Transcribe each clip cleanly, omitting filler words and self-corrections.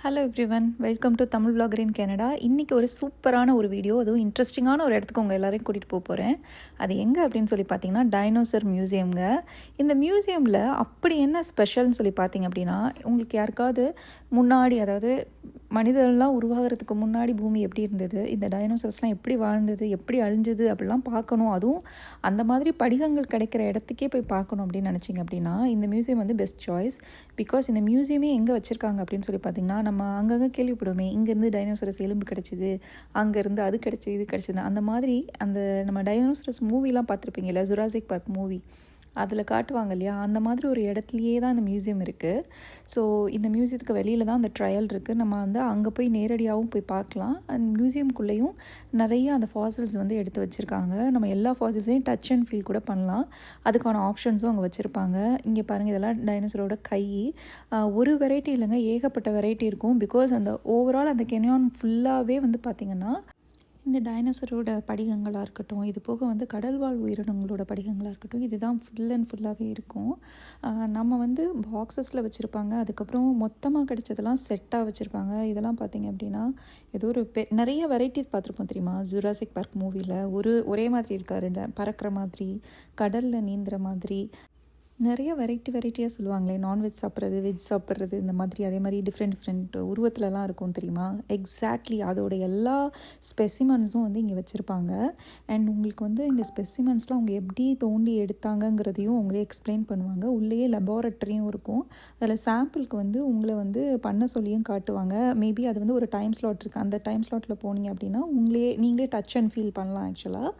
Hello everyone, welcome to Tamil vlogger in Canada. இன்றைக்கி ஒரு சூப்பரான ஒரு வீடியோ, அதுவும் இன்ட்ரெஸ்டிங்கான ஒரு இடத்துக்கு உங்கள் எல்லோரையும் கூட்டிகிட்டு போகிறேன். அது எங்கே அப்படின்னு சொல்லி பார்த்தீங்கன்னா, டைனோசர் மியூசியம்ங்க. இந்த மியூசியமில் அப்படி என்ன ஸ்பெஷல்னு சொல்லி பார்த்தீங்க அப்படின்னா, உங்களுக்கு யாருக்காவது முன்னாடி, அதாவது மனிதர்கள்லாம் உருவாகிறதுக்கு முன்னாடி பூமி எப்படி இருந்தது, இந்த டைனோசர்ஸ்லாம் எப்படி வாழ்ந்தது, எப்படி அழிஞ்சது அப்படிலாம் பார்க்கணும், அதுவும் அந்த மாதிரி படிகங்கள் கிடைக்கிற இடத்துக்கே போய் பார்க்கணும் அப்படின்னு நினச்சிங்க அப்படின்னா, இந்த மியூசியம் வந்து பெஸ்ட் சாய்ஸ். பிகாஸ் இந்த மியூசியமே எங்கே வச்சுருக்காங்க அப்படின்னு சொல்லி பார்த்தீங்கன்னா, நம்ம அங்கங்கே கேள்விப்படுவோமே, இங்கேருந்து டைனோசரஸ் எலும்பு கிடச்சிது, அங்கேருந்து அது கிடச்சிது இது கிடச்சிது, அந்த மாதிரி அந்த நம்ம டைனோசரஸ் மூவிலாம் பார்த்துருப்பீங்கல்ல, ஜுராசிக் பார்க் மூவி, அதில் காட்டுவாங்க இல்லையா, அந்த மாதிரி ஒரு இடத்துலையே தான் இந்த மியூசியம் இருக்குது. ஸோ இந்த மியூசியத்துக்கு வெளியில் தான் அந்த ட்ரையல் இருக்குது. நம்ம வந்து அங்கே போய் நேரடியாகவும் போய் பார்க்கலாம். அண்ட் மியூசியம்குள்ளேயும் நிறைய அந்த ஃபாசில்ஸ் வந்து எடுத்து வச்சுருக்காங்க. நம்ம எல்லா ஃபாசில்ஸையும் டச் அண்ட் ஃபீல் கூட பண்ணலாம். அதுக்கான ஆப்ஷன்ஸும் அங்கே வச்சுருப்பாங்க. இங்கே பாருங்கள், இதெல்லாம் டைனோசரோட கை. ஒரு வெரைட்டி இல்லைங்க, ஏகப்பட்ட வெரைட்டி இருக்கும். பிகாஸ் அந்த ஓவரால் அந்த கெனியான் ஃபுல்லாகவே வந்து பார்த்திங்கன்னா, இந்த டைனோசரோட படிகங்களாக இருக்கட்டும், இது போக வந்து கடல்வாழ் உயிரினங்களோட படிகங்களாக இருக்கட்டும், இதுதான் ஃபுல் அண்ட் ஃபுல்லாகவே இருக்கும். நம்ம வந்து பாக்ஸஸில் வச்சுருப்பாங்க. அதுக்கப்புறம் மொத்தமாக கிடைச்சதெல்லாம் செட்டாக வச்சுருப்பாங்க. இதெல்லாம் பார்த்திங்க அப்படின்னா, ஏதோ ஒரு நிறைய வெரைட்டிஸ் பார்த்துருப்போம் தெரியுமா, ஜுராசிக் பார்க் மூவியில். ஒரே மாதிரி இருக்காரு, பறக்கிற மாதிரி, கடலில் நீந்துற மாதிரி, நிறைய வெரைட்டியாக சொல்லுவாங்களே, நான்வெஜ் சாப்பிட்றது, வெஜ் சாப்பிட்றது, இந்த மாதிரி அதே மாதிரி டிஃப்ரெண்ட் உருவத்துலலாம் இருக்கும் தெரியுமா. எக்ஸாக்ட்லி அதோட எல்லா ஸ்பெசிமன்ஸும் வந்து இங்கே வச்சுருப்பாங்க. அண்ட் உங்களுக்கு வந்து இந்த ஸ்பெசிமன்ஸ்லாம் அவங்க எப்படி தோண்டி எடுத்தாங்கங்கிறதையும் அவங்களே எக்ஸ்பிளைன் பண்ணுவாங்க. உள்ளேயே லெபார்ட்டரியும் இருக்கும். அதில் சாம்பிளுக்கு வந்து உங்களை வந்து பண்ண சொல்லியும் காட்டுவாங்க. மேபி அது வந்து ஒரு டைம் ஸ்லாட் இருக்குது. அந்த டைம் ஸ்லாட்டில் போனீங்க அப்படின்னா நீங்களே டச் அண்ட் ஃபீல் பண்ணலாம். ஆக்சுவலாக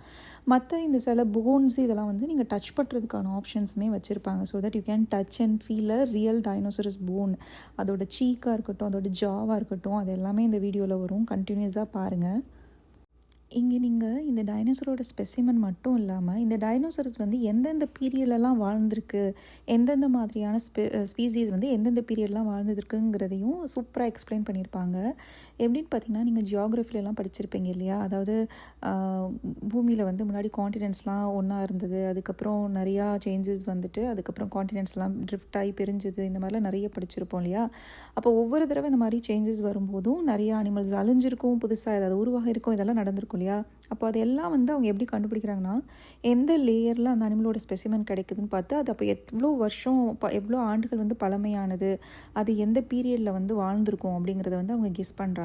மற்ற இந்த சில போன்ஸ் இதெல்லாம் வந்து நீங்கள் டச் பண்ணுறதுக்கான ஆப்ஷன்ஸுமே வச்சுருப்பாங்க. So that you can touch and feel a real dinosaurs phone. அதோட சீக்காக இருக்கட்டும், அதோட ஜாவாக இருக்கட்டும், அது எல்லாமே இந்த வீடியோவில் வரும். கண்டினியூஸாக பாருங்கள். இங்கே நீங்கள் இந்த டைனோசரோட ஸ்பெசிமன் மட்டும் இல்லாமல், இந்த டைனோசரஸ் வந்து எந்தெந்த பீரியட்லலாம் வாழ்ந்திருக்கு, எந்தெந்த மாதிரியான ஸ்பீசிஸ் வந்து எந்தெந்த பீரியட்லாம் வாழ்ந்துருக்குங்கிறதையும் சூப்பராக எக்ஸ்பிளைன் பண்ணியிருப்பாங்க. எப்படின்னு பார்த்தீங்கன்னா, நீங்கள் ஜியாகிரஃபிலலாம் படிச்சிருப்பீங்க இல்லையா, அதாவது பூமியில் வந்து முன்னாடி காண்டினென்ட்ஸ்லாம் ஒன்றா இருந்தது, அதுக்கப்புறம் நிறையா சேஞ்சஸ் வந்துட்டு, அதுக்கப்புறம் காண்டினென்ட்ஸ்லாம் ட்ரிஃப்ட் ஆகி பிரிஞ்சுது, இந்த மாதிரிலாம் நிறைய படிச்சிருப்போம் இல்லையா. அப்போ ஒவ்வொரு தடவை இந்த மாதிரி சேஞ்சஸ் வரும்போதும் நிறைய அனிமல்ஸ் அழிஞ்சிருக்கும், புதுசாக ஏதாவது உருவாக இருக்கும், இதெல்லாம் நடந்திருக்கும் இல்லையா. அப்போ அதெல்லாம் வந்து அவங்க எப்படி கண்டுபிடிக்கிறாங்கன்னா, எந்த லேயரில் அந்த அனிமலோட ஸ்பெசிமன் கிடைக்குதுன்னு பார்த்து, அது அப்போ எவ்வளோ வருஷம் எவ்வளோ ஆண்டுகள் வந்து பழமையானது, அது எந்த பீரியடில் வந்து வாழ்ந்திருக்கும் அப்படிங்கிறத வந்து அவங்க கெஸ் பண்ணுறாங்க.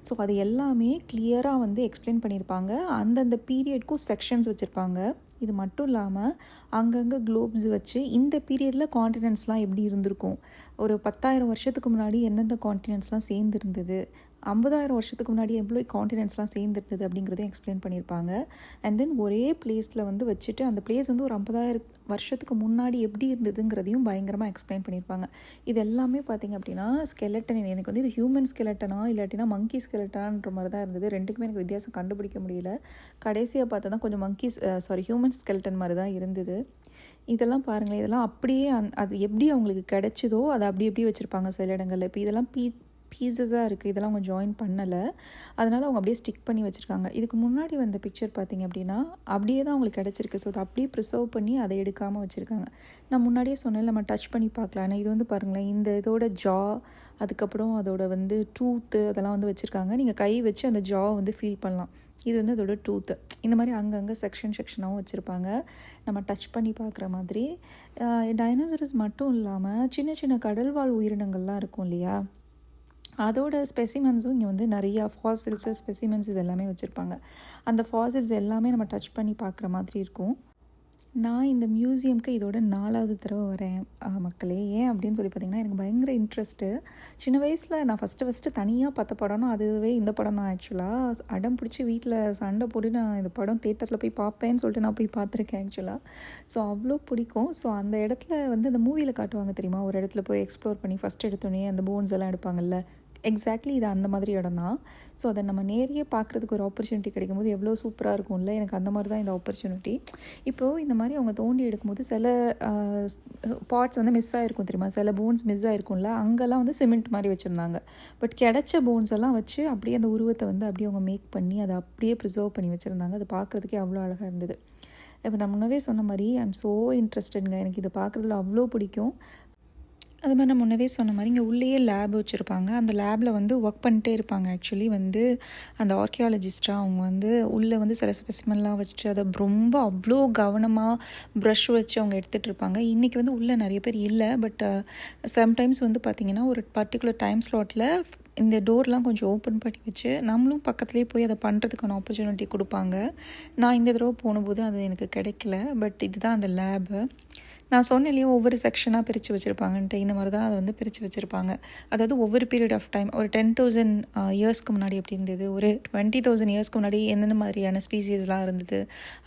ஸோ அது எல்லாமே கிளியராக வந்து எக்ஸ்பிளைன் பண்ணியிருப்பாங்க. அந்தந்த பீரியட்க்கும் செக்ஷன்ஸ் வச்சுருப்பாங்க. இது மட்டும் இல்லாமல் அங்கங்கே குளோப்ஸ் வச்சு இந்த பீரியடில் காண்டினென்ட்ஸ்லாம் எப்படி இருந்திருக்கும், ஒரு 10,000 வருஷத்துக்கு முன்னாடி எந்தெந்த காண்டினென்ட்ஸ்லாம் சேர்ந்துருந்தது, 50,000 வருஷத்துக்கு முன்னாடி எவ்வளோ காண்டினென்ட்ஸ்லாம் சேர்ந்துருந்தது அப்படிங்கிறதையும் எக்ஸ்பிளைன் பண்ணியிருப்பாங்க. அண்ட் தென் ஒரே பிளேஸில் வந்து வச்சுட்டு அந்த பிளேஸ் வந்து ஒரு 50,000 வருஷத்துக்கு முன்னாடி எப்படி இருந்ததுங்கிறதையும் பயங்கரமாக எக்ஸ்பிளைன் பண்ணியிருப்பாங்க. இது எல்லாமே பார்த்திங்க அப்படின்னா ஸ்கெலட்டன். எனக்கு வந்து இது ஹியூமன் ஸ்கெலட்டனா இல்லாட்டினா மங்கி ஸ்கெலட்டனான்ற மாதிரி தான் இருந்தது. ரெண்டுக்குமே எனக்கு வித்தியாசம் கண்டுபிடிக்க முடியல. கடைசியாக பார்த்தா தான் கொஞ்சம் ஹியூமன் ஸ்கெலட்டன் மாதிரி தான் இருந்தது. இதெல்லாம் பாருங்களேன், இதெல்லாம் அப்படியே அது எப்படி அவங்களுக்கு கிடைச்சதோ அதை அப்படி வச்சுருப்பாங்க சில இடங்களில். இப்போ இதெல்லாம் பீசஸாக இருக்குது, இதெல்லாம் அவங்க ஜாயின் பண்ணலை, அதனால் அவங்க அப்படியே ஸ்டிக் பண்ணி வச்சுருக்காங்க. இதுக்கு முன்னாடி வந்த பிக்சர் பார்த்திங்க அப்படின்னா அப்படியே தான் அவங்களுக்கு கிடச்சிருக்கு. ஸோ அதை அப்படியே ப்ரிசர்வ் பண்ணி அதை எடுக்காமல் வச்சுருக்காங்க. நான் முன்னாடியே சொன்னேன், நம்ம டச் பண்ணி பார்க்கலாம். ஆனால் இது வந்து பாருங்களேன், இந்த இதோட ஜா, அதுக்கப்புறம் அதோட வந்து டூத்து, அதெல்லாம் வந்து வச்சுருக்காங்க. நீங்கள் கை வச்சு அந்த ஜாவை வந்து ஃபீல் பண்ணலாம். இது வந்து அதோட டூத்து. இந்த மாதிரி அங்கங்கே செக்ஷனாகவும் வச்சுருப்பாங்க, நம்ம டச் பண்ணி பார்க்குற மாதிரி. டைனோசரஸ் மட்டும் இல்லாமல் சின்ன சின்ன கடல்வாழ் உயிரினங்கள்லாம் இருக்கும் இல்லையா, அதோட ஸ்பெசிமன்ஸும் இங்கே வந்து நிறையா ஃபாசில்ஸு, ஸ்பெசிமன்ஸ் இது எல்லாமே வச்சுருப்பாங்க. அந்த ஃபாசில்ஸ் எல்லாமே நம்ம டச் பண்ணி பார்க்குற மாதிரி இருக்கும். நான் இந்த மியூசியம்க்கு இதோட 4வது தடவை வரேன் மக்களே. ஏன் அப்படின்னு சொல்லி பார்த்திங்கன்னா, எனக்கு பயங்கர இன்ட்ரெஸ்ட்டு. சின்ன வயசில் நான் ஃபஸ்ட்டு தனியாக பார்த்த படம்னா அதுவே இந்த படம் தான். ஆக்சுவலாக அடம் பிடிச்சி வீட்டில் சண்டை போட்டு நான் இந்த படம் தேட்டரில் போய் பார்ப்பேன்னு சொல்லிட்டு நான் போய் பார்த்துருக்கேன் ஆக்சுவலாக. ஸோ அவ்வளோ பிடிக்கும். ஸோ அந்த இடத்துல வந்து அந்த மூவியில் காட்டுவாங்க தெரியுமா, ஒரு இடத்துல போய் எக்ஸ்ப்ளோர் பண்ணி ஃபஸ்ட் எடுத்தோடனே அந்த போன்ஸ் எல்லாம் எடுப்பாங்கல்ல, எக்ஸாக்ட்லி இது அந்த மாதிரி இடம் தான். ஸோ அதை நம்ம நேரையே பார்க்குறதுக்கு ஒரு ஆப்பர்ச்சுனிட்டி கிடைக்கும்போது எவ்வளோ சூப்பராக இருக்கும்ல. எனக்கு அந்த மாதிரி தான் இந்த ஆப்பர்ச்சுனிட்டி. இப்போது இந்த மாதிரி அவங்க தோண்டி எடுக்கும்போது சில பார்ட்ஸ் வந்து மிஸ் ஆகிருக்கும் தெரியுமா, சில போன்ஸ் மிஸ் ஆகிருக்கும்ல, அங்கெல்லாம் வந்து சிமெண்ட் மாதிரி வச்சுருந்தாங்க. பட் கிடைச்ச போன்ஸ் எல்லாம் வச்சு அப்படியே அந்த உருவத்தை வந்து அப்படியே அவங்க மேக் பண்ணி அதை அப்படியே ப்ரிசர்வ் பண்ணி வச்சுருந்தாங்க. அது பார்க்குறதுக்கே அவ்வளோ அழகாக இருந்தது. இப்போ நான் முன்னவே சொன்ன மாதிரி ஐ எம் ஸோ இன்ட்ரெஸ்டடுங்க. எனக்கு இதை பார்க்குறதுல அவ்வளோ பிடிக்கும். அது மாதிரி நான் முன்னவே சொன்ன மாதிரி இங்கே உள்ளேயே லேப் வச்சுருப்பாங்க. அந்த லேபில் வந்து ஒர்க் பண்ணிட்டே இருப்பாங்க. ஆக்சுவலி வந்து அந்த ஆர்கியாலஜிஸ்ட்டாக அவங்க வந்து உள்ளே வந்து சில ஸ்பெசிமென்லாம் வச்சுட்டு அதை ரொம்ப அவ்வளோ கவனமாக ப்ரஷ் வச்சு அவங்க எடுத்துகிட்டு இருப்பாங்க. இன்றைக்கி வந்து உள்ளே நிறைய பேர் இல்லை. பட் சம்டைம்ஸ் வந்து பார்த்திங்கன்னா ஒரு பர்டிகுலர் டைம் ஸ்லாட்டில் இந்த டோர்லாம் கொஞ்சம் ஓப்பன் பண்ணி வச்சு நம்மளும் பக்கத்துலேயே போய் அதை பண்ணுறதுக்கான ஆப்பர்ச்சுனிட்டி கொடுப்பாங்க. நான் இந்த தடவை போனபோது அது எனக்கு கிடைக்கல. பட் இதுதான் அந்த லேபு. நான் சொன்னேன் இல்லையா ஒவ்வொரு செக்ஷனாக பிரித்து வச்சுருப்பாங்கன்ட்டு, இந்த மாதிரி தான் அதை வந்து பிரித்து வச்சுருப்பாங்க. அதாவது ஒவ்வொரு பீரியட் ஆஃப் டைம் ஒரு 10,000 இயர்ஸ்க்கு முன்னாடி எப்படி இருந்தது, ஒரு 20,000 இயர்ஸ்க்கு முன்னாடி எந்தெந்த மாதிரியான ஸ்பீசிஸ்லாம் இருந்தது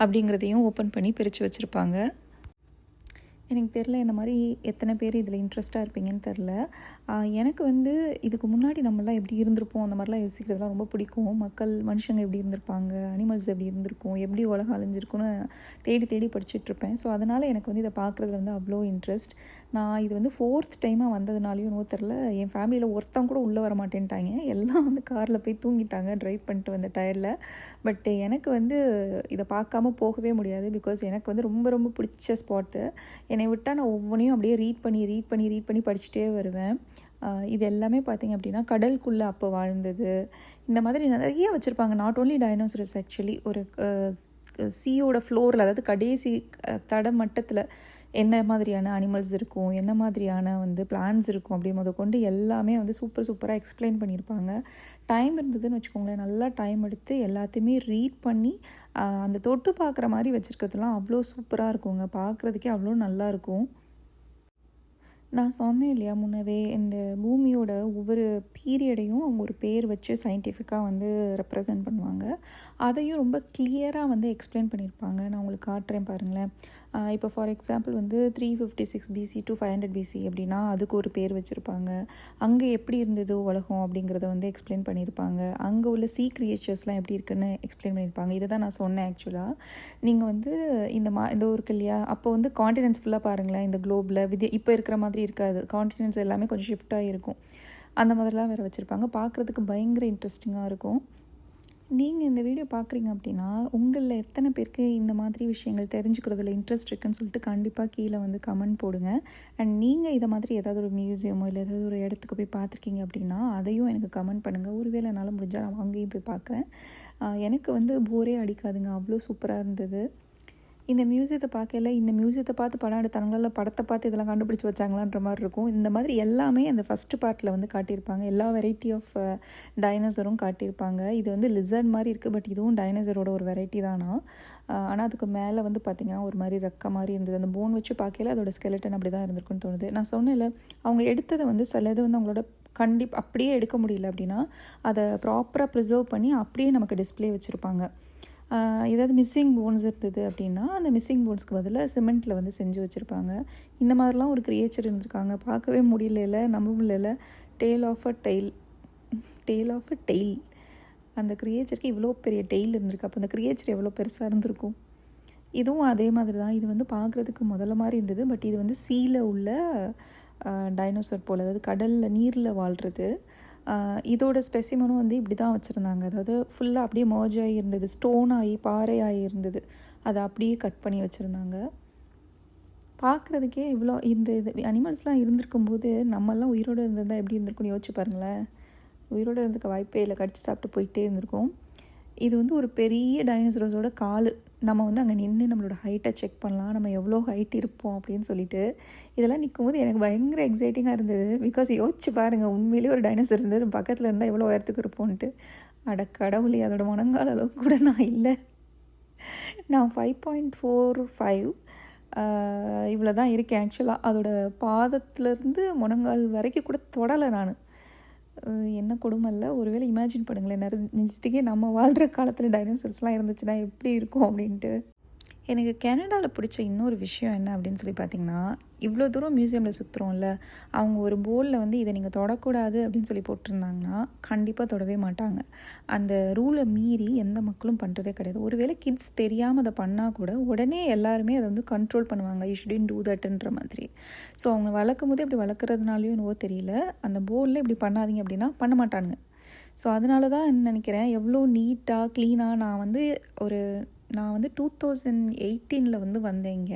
அப்படிங்கிறதையும் ஓப்பன் பண்ணி பிரித்து வச்சுருப்பாங்க. எனக்கு தெரில இந்த மாதிரி எத்தனை பேர் இதில் இன்ட்ரெஸ்ட்டாக இருப்பீங்கன்னு தெரில. எனக்கு வந்து இதுக்கு முன்னாடி நம்மலாம் எப்படி இருந்திருப்போம் அந்த மாதிரிலாம் யோசிக்கிறதுலாம் ரொம்ப பிடிக்கும். மனுஷங்க எப்படி இருந்திருப்பாங்க, அனிமல்ஸ் எப்படி இருந்திருக்கும், எப்படி உலகம் அழிஞ்சிருக்குன்னு தேடி தேடி படிச்சுட்ருப்பேன். ஸோ அதனால் எனக்கு வந்து இதை பார்க்குறதுல வந்து அவ்வளோ இன்ட்ரெஸ்ட். நான் இது வந்து 4th டைமாக வந்ததுனாலையும் என்னவோ தெரில, என் ஃபேமிலியில் ஒருத்தவங்க கூட உள்ளே வர மாட்டேன்ட்டாங்க. எல்லாம் வந்து காரில் போய் தூங்கிட்டாங்க ட்ரைவ் பண்ணிட்டு வந்த டயரில். பட் எனக்கு வந்து இதை பார்க்காம போகவே முடியாது. பிகாஸ் எனக்கு வந்து ரொம்ப ரொம்ப பிடிச்ச ஸ்பாட்டு. என்னை விட்டால் நான் ஒவ்வொன்றையும் அப்படியே ரீட் பண்ணி படிச்சுட்டே வருவேன். இது எல்லாமே பார்த்திங்க அப்படின்னா கடலுக்குள்ளே அப்போ வாழ்ந்தது, இந்த மாதிரி நிறைய வச்சுருப்பாங்க. நாட் ஓன்லி டைனோசரஸ், ஆக்சுவலி ஒரு சீயோட ஃப்ளோரில், அதாவது கடைசி தட மட்டத்தில் என்ன மாதிரியான அனிமல்ஸ் இருக்கும், என்ன மாதிரியான வந்து பிளான்ஸ் இருக்கும் அப்படி கொண்டு எல்லாமே வந்து சூப்பராக எக்ஸ்பிளைன் பண்ணியிருப்பாங்க. டைம் இருந்ததுன்னு வச்சுக்கோங்களேன், நல்லா டைம் எடுத்து எல்லாத்தையுமே ரீட் பண்ணி அந்த தொட்டு பார்க்குற மாதிரி வச்சுருக்கிறதுலாம் அவ்வளோ சூப்பராக இருக்குங்க. பார்க்குறதுக்கே அவ்வளோ நல்லாயிருக்கும். நான் சொன்னேன் இல்லையா முன்னவே, இந்த பூமியோட ஒவ்வொரு பீரியடையும் அவங்க ஒரு பேர் வச்சு சயின்டிஃபிக்காக வந்து ரெப்ரசன்ட் பண்ணுவாங்க. அதையும் ரொம்ப கிளியராக வந்து எக்ஸ்பிளைன் பண்ணியிருப்பாங்க. நான் உங்களுக்கு காட்டுறேன் பாருங்களேன். இப்போ ஃபார் எக்ஸாம்பிள் வந்து 356 பிசி டு 500 பிசி அப்படின்னா அதுக்கு ஒரு பேர் வச்சுருப்பாங்க. அங்கே எப்படி இருந்தது உலகம் அப்படிங்கிறத வந்து எக்ஸ்பிளைன் பண்ணியிருப்பாங்க. அங்கே உள்ள சீ கிரியேச்சர்ஸ்லாம் எப்படி இருக்குன்னு எக்ஸ்பிளைன் பண்ணியிருப்பாங்க. இதை தான் நான் சொன்னேன் ஆக்சுவலாக. நீங்கள் வந்து இந்த ஊருக்கு இல்லையா, அப்போ வந்து காண்டினென்ட்ஸ் ஃபுல்லாக பாருங்களேன். இந்த குளோபில் இப்போ இருக்கிற மாதிரி இருக்காது. காண்டினென்ட்ஸ் எல்லாமே கொஞ்சம் ஷிஃப்டாக இருக்கும். அந்த மாதிரிலாம் வேறு வச்சுருப்பாங்க. பார்க்குறதுக்கு பயங்கர இன்ட்ரெஸ்டிங்காக இருக்கும். நீங்கள் இந்த வீடியோ பார்க்குறீங்க அப்படின்னா உங்களில் எத்தனை பேருக்கு இந்த மாதிரி விஷயங்கள் தெரிஞ்சுக்கிறதுல இன்ட்ரெஸ்ட் இருக்குன்னு சொல்லிட்டு கண்டிப்பாக கீழே வந்து கமெண்ட் போடுங்க. அண்ட் நீங்கள் இதை மாதிரி ஏதாவது ஒரு மியூசியமோ இல்லை ஏதாவது ஒரு இடத்துக்கு போய் பார்த்துருக்கீங்க அப்படின்னா அதையும் எனக்கு கமெண்ட் பண்ணுங்கள். ஒருவேளை என்னால் முடிஞ்சால் நான் அங்கேயும் போய் பார்க்குறேன். எனக்கு வந்து போரே அடிக்காதுங்க, அவ்வளோ சூப்பராக இருந்தது. இந்த மியூசியத்தை பார்த்து படம் எடுத்தாங்களா, படத்தை பார்த்து இதெல்லாம் கண்டுபிடிச்சி வச்சாங்களான்ற மாதிரி இருக்கும். இந்த மாதிரி எல்லாமே அந்த ஃபஸ்ட்டு பார்ட்டில் வந்து காட்டியிருப்பாங்க. எல்லா வெரைட்டி ஆஃப் டைனோசரும் காட்டியிருப்பாங்க. இது வந்து லிசர்ட் மாதிரி இருக்குது, பட் இதுவும் டைனோசரோட ஒரு வெரைட்டி தானா. ஆனால் அதுக்கு மேலே வந்து பார்த்திங்கன்னா ஒரு மாதிரி ரெக்க மாதிரி இருந்தது. அந்த போன் வச்சு பார்க்கல அதோட ஸ்கெலட்டன் அப்படி தான் இருந்திருக்குன்னு தோணுது. நான் சொன்னேன்ல, அவங்க எடுத்ததை வந்து சிலது வந்து அவங்களோட அப்படியே எடுக்க முடியல அப்படின்னா அதை ப்ராப்பராக ப்ரிசர்வ் பண்ணி அப்படியே நமக்கு டிஸ்பிளே வச்சுருப்பாங்க. ஏதாவது மிஸ்ஸிங் போன்ஸ் இருந்தது அப்படின்னா அந்த மிஸ்ஸிங் போன்ஸ்க்கு பதிலாக சிமெண்ட்டில் வந்து செஞ்சு வச்சுருப்பாங்க. இந்த மாதிரிலாம் ஒரு கிரியேச்சர் இருந்திருக்காங்க. பார்க்கவே முடியல, நம்ப முடியல. Tail of a tail. அந்த கிரியேச்சருக்கு இவ்வளோ பெரிய டெய்ல் இருந்திருக்கு. அப்போ அந்த கிரியேச்சர் எவ்வளோ பெருசாக இருந்திருக்கும். இதுவும் அதே மாதிரி தான். இது வந்து பார்க்குறதுக்கு முதல்ல மாதிரி இருந்தது. பட் இது வந்து சீல உள்ள டைனோசர் போல், அதாவது கடலில் நீரில் வாழ்கிறது. இதோட ஸ்பெசிமனும் வந்து இப்படி தான் வச்சுருந்தாங்க. அதாவது ஃபுல்லாக அப்படியே மர்ஜ் ஆகி இருந்தது, ஸ்டோன் ஆகி பாறை ஆகி இருந்தது. அதை அப்படியே கட் பண்ணி வச்சுருந்தாங்க. பார்க்குறதுக்கே இவ்வளோ இது அனிமல்ஸ்லாம் இருந்திருக்கும்போது நம்மெல்லாம் உயிரோடு இருந்திருந்தால் எப்படி இருந்திருக்குன்னு யோசிச்சு பாருங்களேன். உயிரோடு இருந்திருக்க வாய்ப்பே இல்லை, கடிச்சு சாப்பிட்டு போயிட்டே இருந்திருக்கும். இது வந்து ஒரு பெரிய டைனோசரஸோட கால். நம்ம வந்து அங்கே நின்று நம்மளோட ஹைட்டை செக் பண்ணலாம், நம்ம எவ்வளோ ஹைட் இருப்போம் அப்படின்னு சொல்லிட்டு. இதெல்லாம் நிற்கும்போது எனக்கு பயங்கர எக்ஸைட்டிங்காக இருந்தது. பிகாஸ் யோசிச்சு பாருங்கள், உண்மையிலேயே ஒரு டைனோசர் இருந்தது பக்கத்தில் இருந்தால் எவ்வளோ உயரத்துக்கு இருப்போன்ட்டு. அட கடவுளே, அதோட முழங்கால் அளவுக்கு கூட நான் இல்லை. நான் 5.45 இவ்வளோ தான் இருக்கேன் ஆக்சுவலாக. அதோட பாதத்துலேருந்து முழங்கால் வரைக்கும் கூட தொடலை நான். என்ன கொடுமை இல்லை. ஒருவேளை இமேஜின் பண்ணுங்களேன், நிஜத்துக்கே நம்ம வாழ்கிற காலத்தில் டைனோசர்ஸ்லாம் இருந்துச்சுன்னா எப்படி இருக்கும் அப்படின்ட்டு. எனக்கு கனடாவில் பிடிச்ச இன்னொரு விஷயம் என்ன அப்படின்னு சொல்லி பார்த்திங்கன்னா, இவ்வளோ தூரம் மியூசியமில் சுற்றுறோம்ல, அவங்க ஒரு போர்டில் வந்து இதை நீங்கள் தொடக்கூடாது அப்படின்னு சொல்லி போட்டிருந்தாங்கன்னா கண்டிப்பாக தொடவே மாட்டாங்க. அந்த ரூலை மீறி எந்த மக்களும் பண்ணுறதே கிடையாது. ஒருவேளை கிட்ஸ் தெரியாமல் அதை பண்ணால் கூட உடனே எல்லாருமே அதை வந்து கண்ட்ரோல் பண்ணுவாங்க. யூ ஷுடன்ட் டூ தட்ன்ற மாதிரி. ஸோ அவங்க வளர்க்கும் போது இப்படி வளர்க்குறதுனாலையும் என்னவோ தெரியல, அந்த போர்டில் இப்படி பண்ணாதீங்க அப்படின்னா பண்ண மாட்டானுங்க. ஸோ அதனால தான் நினைக்கிறேன் எவ்வளோ நீட்டாக க்ளீனாக. நான் வந்து 2018 வந்து வந்தேங்க.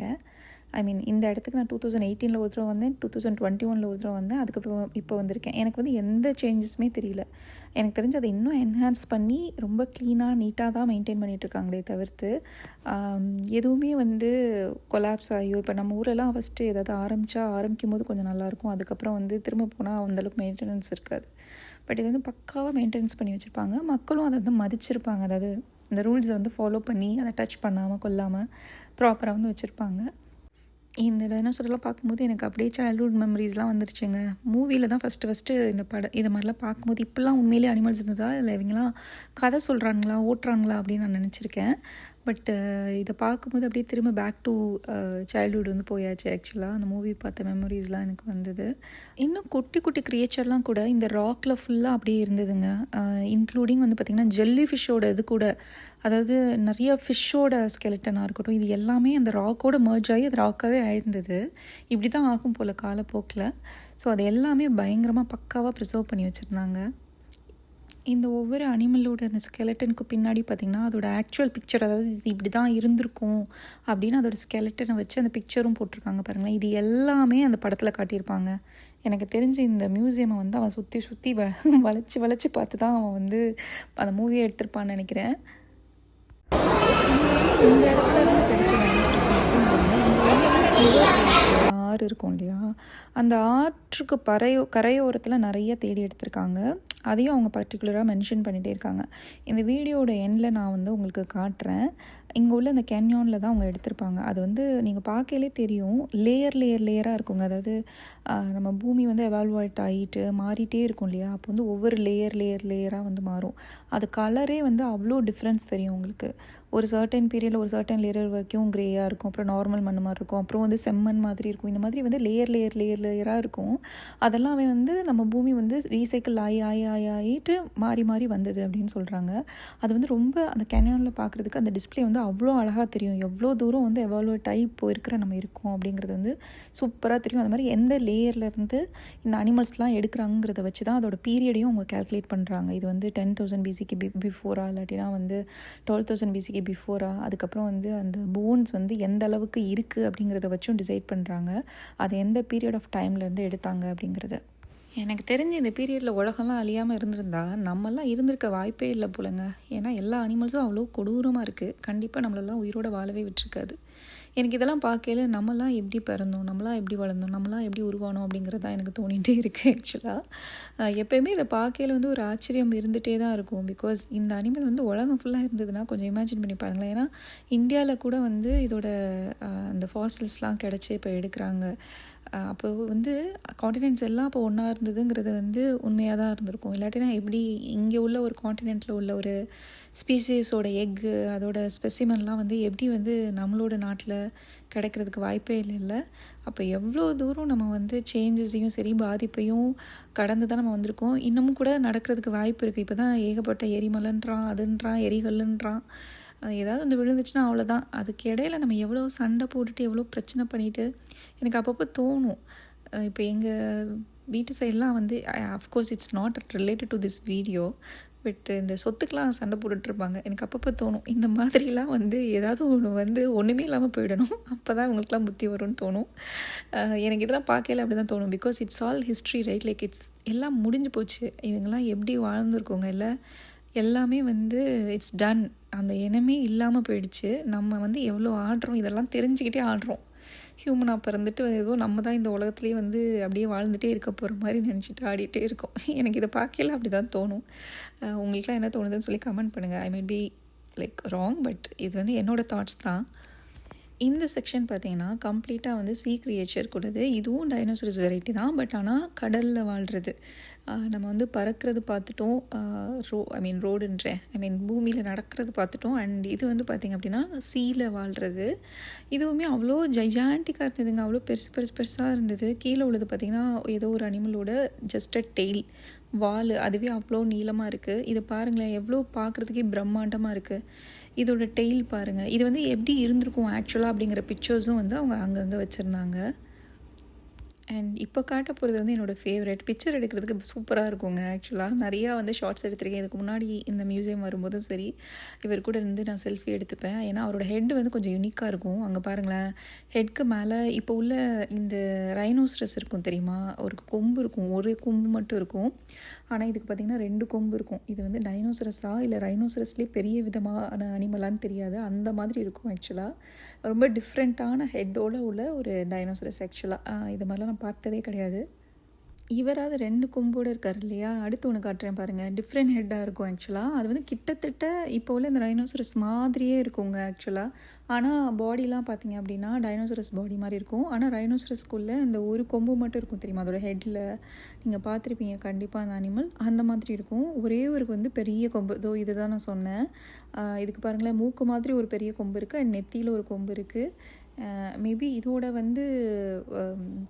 ஐ மீன் இந்த இடத்துக்கு நான் 2018 ஒரு தடவை வந்தேன், 2021 ஒரு தடவை வந்தேன், அதுக்கப்புறம் இப்போ வந்திருக்கேன். எனக்கு வந்து எந்த சேஞ்சஸுமே தெரியல. எனக்கு தெரிஞ்சு அதை இன்னும் என்ஹான்ஸ் பண்ணி ரொம்ப க்ளீனாக நீட்டாக தான் மெயின்டைன் பண்ணிகிட்ருக்காங்களே தவிர்த்து எதுவுமே வந்து கொலாப்ஸ் ஆகியோ, இப்போ நம்ம ஊரெல்லாம் ஃபஸ்ட்டு ஏதாவது ஆரம்பிக்கும் போது கொஞ்சம் நல்லாயிருக்கும், அதுக்கப்புறம் வந்து திரும்ப போனால் அந்தளவுக்கு மெயின்டெனன்ஸ் இருக்காது. பட் இது வந்து பக்காவாக மெயின்டெனன்ஸ் பண்ணி வச்சுருப்பாங்க. மக்களும் அதை வந்து மதிச்சிருப்பாங்க. அதாவது இந்த ரூல்ஸை வந்து ஃபாலோ பண்ணி அதை டச் பண்ணாமல் கொல்லாமல் ப்ராப்பராக வந்து வச்சுருப்பாங்க. இந்த டைனோசரெலாம் பார்க்கும்போது எனக்கு அப்படியே சைல்ட்ஹுட் மெமரிஸ்லாம் வந்துருச்சுங்க. மூவியில் தான் ஃபஸ்ட்டு இது மாதிரிலாம் பார்க்கும்போது இப்படிலாம் உண்மையிலே அனிமல்ஸ் இருந்ததா இல்லை இவங்கெல்லாம் கதை சொல்கிறாங்களா ஓட்டுறாங்களா அப்படின்னு நான் நினச்சிருக்கேன். பட் இதை பார்க்கும்போது அப்படியே திரும்ப பேக் டு சைல்ட்ஹுட் வந்து போயாச்சு. ஆக்சுவலாக அந்த மூவி பார்த்த மெமரிஸ்லாம் எனக்கு வந்தது. இன்னும் குட்டி குட்டி க்ரியேச்சர்லாம் கூட இந்த ராக்கில் ஃபுல்லாக அப்படியே இருந்ததுங்க. இன்க்ளூடிங் வந்து பார்த்திங்கன்னா ஜெல்லி ஃபிஷ்ஷோட இது கூட, அதாவது நிறைய ஃபிஷ்ஷோட ஸ்கெலட்டனாக இருக்கட்டும், இது எல்லாமே அந்த ராக்கோட மர்ஜ் ஆகி அது ராக்காகவே ஆயிருந்தது. இப்படி தான் ஆகும் போல் காலப்போக்கில். ஸோ அது எல்லாமே பயங்கரமாக பக்காவாக ப்ரிசர்வ் பண்ணி வச்சுருந்தாங்க. இந்த ஒவ்வொரு அனிமலோட அந்த ஸ்கெலட்டனுக்கு பின்னாடி பார்த்திங்கன்னா அதோட ஆக்சுவல் பிக்சர், அதாவது இது இப்படி தான் இருந்திருக்கும் அப்படின்னு அதோட ஸ்கெலட்டனை வச்சு அந்த பிக்சரும் போட்டிருக்காங்க பாருங்களேன். இது எல்லாமே அந்த படத்தில் காட்டியிருப்பாங்க. எனக்கு தெரிஞ்ச இந்த மியூசியமை வந்து அவன் சுற்றி வளைச்சி பார்த்து தான் அவன் வந்து அந்த மூவியை எடுத்திருப்பான்னு நினைக்கிறேன். இந்த இடத்துல இருந்து ஆறு இருக்கும் இல்லையா, அந்த ஆற்றுக்கு கரையோரத்தில் நிறைய தேடி எடுத்திருக்காங்க. அதையும் அவங்க பர்டிகுலராக மென்ஷன் பண்ணிகிட்டே இருக்காங்க. இந்த வீடியோட எண்டில் நான் வந்து உங்களுக்கு காட்டுறேன். இங்கே உள்ள இந்த கேன்யானில் தான் அவங்க எடுத்திருப்பாங்க. அது வந்து நீங்கள் பார்க்கலே தெரியும், லேயராக இருக்குங்க. அதாவது நம்ம பூமி வந்து எவால்வேட் ஆகிட்டு மாறிட்டே இருக்கும் இல்லையா, அப்போ வந்து ஒவ்வொரு லேயராக வந்து மாறும். அது கலரே வந்து அவ்வளோ டிஃப்ரென்ஸ் தெரியும் உங்களுக்கு. ஒரு சர்டன் பீரியடில் ஒரு சர்டன் லேயர் வரைக்கும் க்ரேயாக இருக்கும், அப்புறம் நார்மல் மண் மாதிரி இருக்கும், அப்புறம் வந்து செம்மண் மாதிரி இருக்கும். இந்த மாதிரி வந்து லேயராக இருக்கும். அதெல்லாம் வந்து நம்ம பூமி வந்து ரீசைக்கிள் ஆகிட்டு மாறி வந்தது அப்படின்னு சொல்கிறாங்க. அது வந்து ரொம்ப அந்த கேன்யானில் பார்க்குறதுக்கு அந்த டிஸ்பிளே வந்து அவ்வளோ அழகாக தெரியும். எவ்வளோ தூரம் வந்து எவால்வேட் ஆகி இப்போ இருக்கிற நம்ம இருக்கோம் அப்படிங்கிறது வந்து சூப்பராக தெரியும். அது மாதிரி எந்த லேயர்லேருந்து இந்த அனிமல்ஸ்லாம் எடுக்கிறாங்கிறத வச்சு தான் அதோட பீரியடையும் அவங்க கேல்குலேட் பண்ணுறாங்க. இது வந்து 10,000 பிசிக்கு பிஃபோரா, இல்லாட்டினா வந்து 12,000 பிசிக்கு பிஃபோரா, அதுக்கப்புறம் வந்து அந்த போன்ஸ் வந்து எந்த அளவுக்கு இருக்குது அப்படிங்கிறத வச்சும் டிசைட் பண்ணுறாங்க. அது எந்த பீரியட் ஆஃப் டைம்லேருந்து எடுத்தாங்க அப்படிங்கிறது. எனக்கு தெரிஞ்சு இந்த பீரியடில் உலகம்லாம் அழியாமல் இருந்திருந்தா நம்மெல்லாம் இருந்திருக்க வாய்ப்பே இல்லை போலங்க. ஏன்னா எல்லா அனிமல்ஸும் அவ்வளோ கொடூரமாக இருக்குது. கண்டிப்பாக நம்மளெல்லாம் உயிரோட வாழவே விட்டுருக்காது. எனக்கு இதெல்லாம் பார்க்கல நம்மலாம் எப்படி பிறந்தோம், நம்மளாம் எப்படி வளர்ந்தோம், நம்மளாம் எப்படி உருவானோம் அப்படிங்கிறது தான் எனக்கு தோணிகிட்டே இருக்குது. ஆக்சுவலாக எப்போயுமே இதை பார்க்கல வந்து ஒரு ஆச்சரியம் இருந்துகிட்டே தான் இருக்கும். பிகாஸ் இந்த அனிமல் வந்து உலகம் ஃபுல்லாக இருந்ததுன்னா கொஞ்சம் இமேஜின் பண்ணி பாருங்களேன். ஏன்னா இந்தியாவில் கூட வந்து இதோட அந்த ஃபாசில்ஸ்லாம் கிடச்சி இப்போ எடுக்கிறாங்க. அப்போ வந்து காண்டினென்ட்ஸ் எல்லாம் அப்போ ஒன்றா இருந்ததுங்கிறது வந்து உண்மையாக தான் இருந்திருக்கும். இல்லாட்டினா எப்படி இங்கே உள்ள ஒரு காண்டினென்ட்டில் உள்ள ஒரு ஸ்பீசிஸோட எக்கு, அதோட ஸ்பெசிமென்லாம் வந்து எப்படி வந்து நம்மளோட நாட்டில் கிடைக்கிறதுக்கு வாய்ப்பே இல்லைல்ல. அப்போ எவ்வளோ தூரம் நம்ம வந்து சேஞ்சஸையும் சரி பாதிப்பையும் கடந்து தான் நம்ம வந்திருக்கோம். இன்னமும் கூட நடக்கிறதுக்கு வாய்ப்பு இருக்குது. இப்போ தான் ஏகப்பட்ட எரிமலைன்றான், அதுன்றான், எரிகல்லுன்றான். ஏதாவது வந்து விழுந்துச்சுன்னா அவ்வளோதான். அதுக்கு இடையில நம்ம எவ்வளோ சண்டை போட்டுட்டு எவ்வளோ பிரச்சனை பண்ணிவிட்டு எனக்கு அப்பப்போ தோணும். இப்போ எங்கள் வீட்டு சைட்லாம் வந்து of course it's not related to this video, but இந்த சொத்துக்கெலாம் சண்டை போட்டுட்ருப்பாங்க. எனக்கு அப்பப்போ தோணும், இந்த மாதிரிலாம் வந்து ஏதாவது ஒன்று வந்து ஒன்றுமே இல்லாமல் போயிடணும், அப்போ தான் இவங்களுக்குலாம் புத்தி வரும்னு தோணும். எனக்கு இதெல்லாம் பார்க்கல அப்படி தான் தோணும். Because it's all history, right? Like it's எல்லாம் முடிஞ்சு போச்சு. இதுங்கெல்லாம் எப்படி வாழ்ந்துருக்கோங்க, இல்லை எல்லாமே வந்து இட்ஸ் டன். அந்த இனமே இல்லாமல் போயிடுச்சு. நம்ம வந்து எவ்வளோ ஆடுறோம், இதெல்லாம் தெரிஞ்சுக்கிட்டே ஆடுறோம். ஹியூமனாக பிறந்துட்டு ஏதோ நம்ம தான் இந்த உலகத்துலேயே வந்து அப்படியே வாழ்ந்துகிட்டே இருக்க போகிற மாதிரி நினச்சிட்டு ஆடிட்டே இருக்கோம். எனக்கு இதை பார்க்கல அப்படி தான் தோணும். உங்களுக்குலாம் என்ன தோணுதுன்னு சொல்லி கமெண்ட் பண்ணுங்கள். ஐ mean be like wrong, but இது வந்து என்னோடய தாட்ஸ் தான். இந்த செக்ஷன் பார்த்திங்கன்னா கம்ப்ளீட்டாக வந்து சீ கிரியேச்சர் கூடது. இதுவும் டைனோசரஸ் வெரைட்டி தான், பட் ஆனால் கடலில் வாழ்கிறது. நம்ம வந்து பறக்கிறது பார்த்துட்டோம், ரோடுன்றேன் பூமியில் நடக்கிறது பார்த்துட்டோம். அண்ட் இது வந்து பார்த்திங்க அப்படின்னா சீயில் வாழ்கிறது. இதுவுமே அவ்வளோ ஜைஜான்டிக்காக இருந்ததுங்க, அவ்வளோ பெருசாக இருந்தது. கீழே உள்ளது பார்த்திங்கன்னா ஏதோ ஒரு அனிமலோட ஜஸ்ட் அ டெய்ல், வால், அதுவே அவ்வளோ நீளமாக இருக்குது. இதை பாருங்களேன், எவ்வளோ பார்க்குறதுக்கே பிரம்மாண்டமாக இருக்குது. இதோட டெய்ல் பாருங்கள். இது வந்து எப்படி இருந்திருக்கும் ஆக்சுவலாக அப்படிங்கிற பிக்சர்ஸும் வந்து அவங்க அங்கங்கே வச்சுருந்தாங்க. அண்ட் இப்போ காட்ட போகிறது வந்து என்னோடய ஃபேவரட். பிக்சர் எடுக்கிறதுக்கு சூப்பராக இருக்குங்க. ஆக்சுவலாக நிறையா வந்து ஷார்ட்ஸ் எடுத்திருக்கேன். இதுக்கு முன்னாடி இந்த மியூசியம் வரும்போதும் சரி, இவர் கூட இருந்து நான் செல்ஃபி எடுத்துப்பேன். ஏன்னா அவரோட ஹெட் வந்து கொஞ்சம் யூனிக்காக இருக்கும். அங்கே பாருங்களேன், ஹெட்க்கு மேலே இப்போ உள்ள இந்த ரைனோசரஸ் இருக்கும் தெரியுமா, ஒரு கொம்பு இருக்கும், ஒரு கொம்பு மட்டும் இருக்கும். ஆனால் இதுக்கு பார்த்திங்கன்னா 2 கொம்பு இருக்கும். இது வந்து டைனோசரஸா இல்லை ரைனோசரஸ்லேயே பெரிய விதமான அனிமலான்னு தெரியாது, அந்த மாதிரி இருக்கும். ஆக்சுவலாக ரொம்ப டிஃப்ரெண்ட்டான ஹெட்டோடு உள்ள ஒரு டைனோசரஸ். ஆக்சுவலாக இது மாதிரிலாம் நான் பார்த்ததே கிடையாது. இவராவது 2 கொம்போடு இருக்கார் இல்லையா. அடுத்து ஒன்று காட்டுறேன் பாருங்கள். டிஃப்ரெண்ட் ஹெட்டாக இருக்கும். ஆக்சுவலாக அது வந்து கிட்டத்தட்ட இப்போ உள்ள இந்த ரைனோசரஸ் மாதிரியே இருக்குங்க ஆக்சுவலாக. ஆனால் பாடிலாம் பார்த்திங்க அப்படின்னா டைனோசரஸ் பாடி மாதிரி இருக்கும். ஆனால் ரைனோசரஸ்க்குள்ளே இந்த ஒரு கொம்பு மட்டும் இருக்கும் தெரியுமா, அதோட ஹெட்டில் நீங்கள் பார்த்துருப்பீங்க கண்டிப்பாக அந்த அனிமல். அந்த மாதிரி இருக்கும். ஒரே ஒரு வந்து பெரிய கொம்பு, இதோ இது தான் நான் சொன்னேன். இதுக்கு பாருங்களேன், மூக்கு மாதிரி ஒரு பெரிய கொம்பு இருக்குது, அண்ட் நெத்தியில் ஒரு கொம்பு இருக்குது. மேபி இதோட வந்து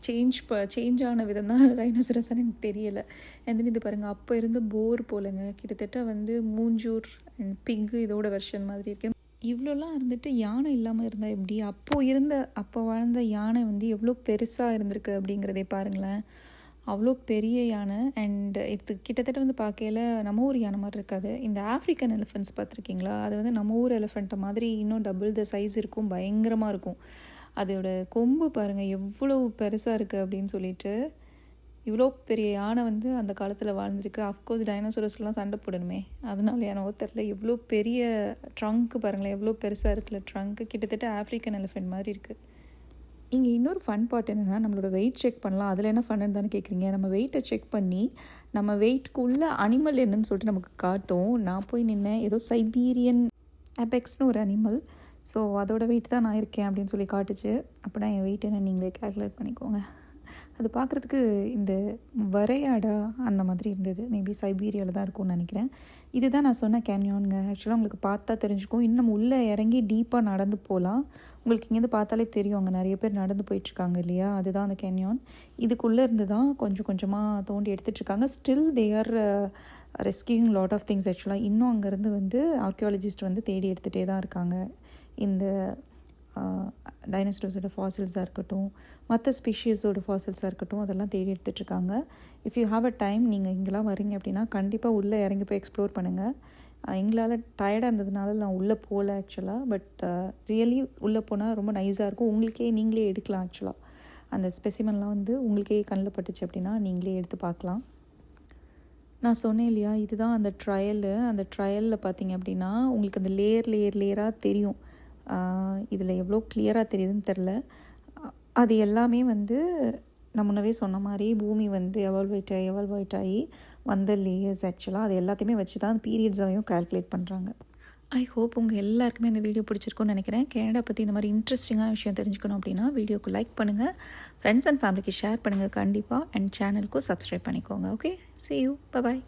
சேஞ்ச் ஆன விதம் தான் ரைனோசரஸ்ன்னு எனக்கு தெரியலை. அண்ட் இது பாருங்கள், அப்போ இருந்த போர் போலங்க, கிட்டத்தட்ட வந்து மூஞ்சூர் அண்ட் பிக்கு இதோட வெர்ஷன் மாதிரி இருக்குது. இவ்வளோலாம் இருந்துட்டு யானை இல்லாமல் இருந்தால் எப்படி? அப்போ வாழ்ந்த யானை வந்து எவ்வளோ பெருசாக இருந்திருக்கு அப்படிங்கிறதே பாருங்களேன். அவ்வளோ பெரிய யானை. அண்ட் இது கிட்டத்தட்ட வந்து பார்க்கையில் நம்ம ஊர் யானை மாதிரி இருக்காது. இந்த ஆஃப்ரிக்கன் எலிஃபெண்ட்ஸ் பார்த்துருக்கீங்களா, அது வந்து நம்ம ஊர் எலிஃபெண்ட்டை மாதிரி இன்னும் டபுள் த சைஸ் இருக்கும், பயங்கரமாக இருக்கும். அதோட கொம்பு பாருங்கள் எவ்வளோ பெருசாக இருக்குது அப்படின்னு சொல்லிட்டு. இவ்வளோ பெரிய யானை வந்து அந்த காலத்தில் வாழ்ந்துருக்கு. அஃப்கோர்ஸ் டைனோசரஸ்லாம் சண்டை போடணுமே, அதனால யானோ தெரில. எவ்வளோ பெரிய ட்ரங்க்கு பாருங்களேன், எவ்வளோ பெருசாக இருக்குல்ல ட்ரங்க்கு, கிட்டத்தட்ட ஆஃப்ரிக்கன் எலிஃபெண்ட் மாதிரி இருக்குது. இங்கே இன்னொரு ஃபன் பார்ட் என்னென்னா, நம்மளோட வெயிட் செக் பண்ணலாம். அதில் என்ன ஃபன்னு தானே கேட்குறீங்க. நம்ம வெயிட்டை செக் பண்ணி நம்ம வெயிட்குள்ளே அனிமல் என்னன்னு சொல்லிட்டு நமக்கு காட்டும். நான் போய் நின்னேன், ஏதோ சைபீரியன் அபெக்ஸ்னு ஒரு அனிமல். ஸோ அதோட வெயிட் தான் நான் இருக்கேன் அப்படின்னு சொல்லி காட்டுச்சு. அப்படின்னா என் வெயிட் என்ன நீங்களே கேல்குலேட் பண்ணிக்கோங்க. அது பார்க்குறதுக்கு இந்த வரையாடா அந்த மாதிரி இருந்தது. மேபி சைபீரியாவில் தான் இருக்கும்னு நினைக்கிறேன். இதுதான் நான் சொன்ன கேன்யானுங்க. ஆக்சுவலாக உங்களுக்கு பார்த்தா தெரிஞ்சுக்கும். இன்னும் உள்ளே இறங்கி டீப்பாக நடந்து போகலாம். உங்களுக்கு இங்கேருந்து பார்த்தாலே தெரியும், அங்கே நிறைய பேர் நடந்து போயிட்டுருக்காங்க இல்லையா, அதுதான் அந்த கேன்யான். இதுக்குள்ளே இருந்து தான் கொஞ்சம் கொஞ்சமாக தோண்டி எடுத்துகிட்ருக்காங்க. Still they are rescuing lot of things. ஆக்சுவலாக இன்னும் அங்கேருந்து வந்து ஆர்கியாலஜிஸ்ட் வந்து தேடி எடுத்துகிட்டே தான் இருக்காங்க. இந்த டைனோசரஸோட ஃபாசில்ஸாக இருக்கட்டும், மற்ற ஸ்பீஷீஸோட ஃபாசில்ஸாக இருக்கட்டும், அதெல்லாம் தேடி எடுத்துகிட்ருக்காங்க. If you have a time, நீங்கள் இங்கெல்லாம் வரீங்க அப்படின்னா கண்டிப்பாக உள்ளே இறங்கி போய் எக்ஸ்ப்ளோர் பண்ணுங்கள். எங்களால் டயர்டாக இருந்ததுனால நான் உள்ளே போகல ஆக்சுவலாக. பட் ரியலி உள்ளே போனால் ரொம்ப நைஸாக இருக்கும். உங்களுக்கே நீங்களே எடுக்கலாம். ஆக்சுவலாக அந்த ஸ்பெசிமென்லாம் வந்து உங்களுக்கே கண்ணில் பட்டுச்சு அப்படின்னா நீங்களே எடுத்து பார்க்கலாம். நான் சொன்னேன் இல்லையா, இதுதான் அந்த ட்ரையலு. அந்த ட்ரையலில் பார்த்தீங்க அப்படின்னா உங்களுக்கு அந்த லேயராக தெரியும். இதில் எவ்வளோ கிளியராக தெரியுதுன்னு தெரில. அது எல்லாமே வந்து நான் முன்னவே சொன்ன மாதிரி பூமி வந்து எவால்வேட் ஆகி வந்த லேயர்ஸ். ஆக்சுவலாக அது எல்லாத்தையுமே வச்சு தான் பீரியட்ஸையும் கால்குலேட் பண்ணுறாங்க. ஐ ஹோப் உங்கள் எல்லாருக்குமே இந்த வீடியோ பிடிச்சிருக்குன்னு நினைக்கிறேன். கனடா பற்றி இந்த மாதிரி இன்ட்ரெஸ்டிங்கான விஷயம் தெரிஞ்சுக்கணும் அப்படின்னா வீடியோக்கு லைக் பண்ணுங்கள், ஃப்ரெண்ட்ஸ் அண்ட் ஃபேமிலிக்கு ஷேர் பண்ணுங்கள் கண்டிப்பாக, அண்ட் சேனலுக்கும் சப்ஸ்கிரைப் பண்ணிக்கோங்க. Okay, see you, bye bye.